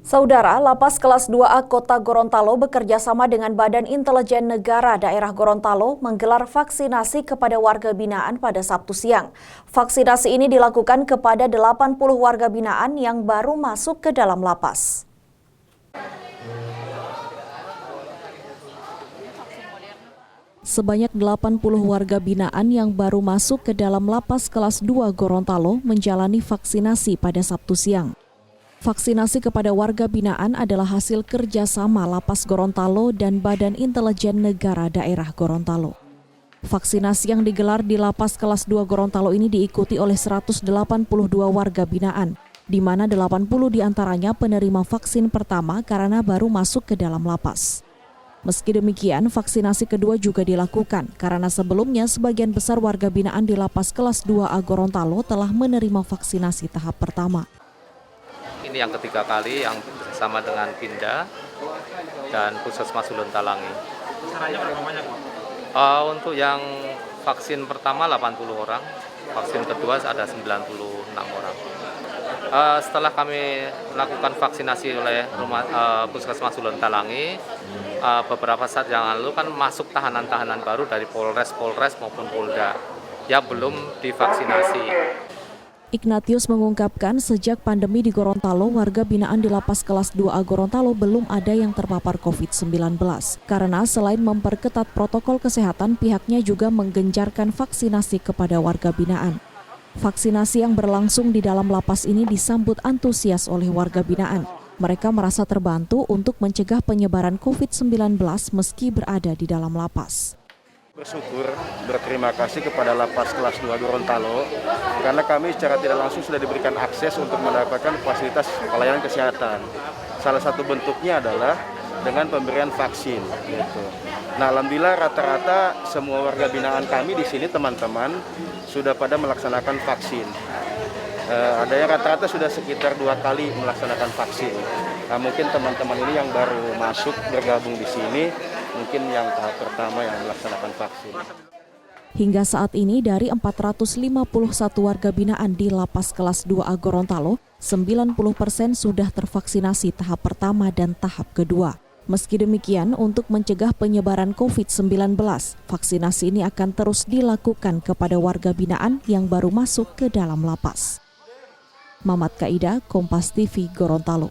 Saudara, Lapas Kelas 2A Kota Gorontalo bekerja sama dengan Badan Intelijen Negara Daerah Gorontalo menggelar vaksinasi kepada warga binaan pada Sabtu siang. Vaksinasi ini dilakukan kepada 80 warga binaan yang baru masuk ke dalam lapas. Sebanyak 80 warga binaan yang baru masuk ke dalam Lapas Kelas 2 Gorontalo menjalani vaksinasi pada Sabtu siang. Vaksinasi kepada warga binaan adalah hasil kerjasama Lapas Gorontalo dan Badan Intelijen Negara Daerah Gorontalo. Vaksinasi yang digelar di Lapas Kelas 2 Gorontalo ini diikuti oleh 182 warga binaan, di mana 80 diantaranya penerima vaksin pertama karena baru masuk ke dalam lapas. Meski demikian, vaksinasi kedua juga dilakukan karena sebelumnya sebagian besar warga binaan di Lapas Kelas 2A Gorontalo telah menerima vaksinasi tahap pertama. Ini yang ketiga kali yang bersama dengan Pinda dan Puskesmas Ulun Talangi. Caranya berapa banyak, Pak? Untuk yang vaksin pertama 80 orang, vaksin kedua ada 96 orang. Setelah kami melakukan vaksinasi oleh Puskesmas Ulun Talangi, beberapa saat yang lalu kan masuk tahanan-tahanan baru dari Polres maupun Polda yang belum divaksinasi. Ignatius mengungkapkan sejak pandemi di Gorontalo, warga binaan di Lapas Kelas 2A Gorontalo belum ada yang terpapar COVID-19. Karena selain memperketat protokol kesehatan, pihaknya juga menggencarkan vaksinasi kepada warga binaan. Vaksinasi yang berlangsung di dalam lapas ini disambut antusias oleh warga binaan. Mereka merasa terbantu untuk mencegah penyebaran COVID-19 meski berada di dalam lapas. Bersyukur, berterima kasih kepada Lapas Kelas 2 Gorontalo karena kami secara tidak langsung sudah diberikan akses untuk mendapatkan fasilitas pelayanan kesehatan. Salah satu bentuknya adalah dengan pemberian vaksin. Gitu. Nah, alhamdulillah rata-rata semua warga binaan kami di sini teman-teman sudah pada melaksanakan vaksin. Ada yang rata-rata sudah sekitar 2 kali melaksanakan vaksin. Nah, mungkin teman-teman ini yang baru masuk bergabung di sini, mungkin yang tahap pertama yang melaksanakan vaksin. Hingga saat ini dari 451 warga binaan di Lapas Kelas 2A Gorontalo, 90% sudah tervaksinasi tahap pertama dan tahap kedua. Meski demikian, untuk mencegah penyebaran COVID-19, vaksinasi ini akan terus dilakukan kepada warga binaan yang baru masuk ke dalam lapas. Mamat Kaida, Kompas TV, Gorontalo.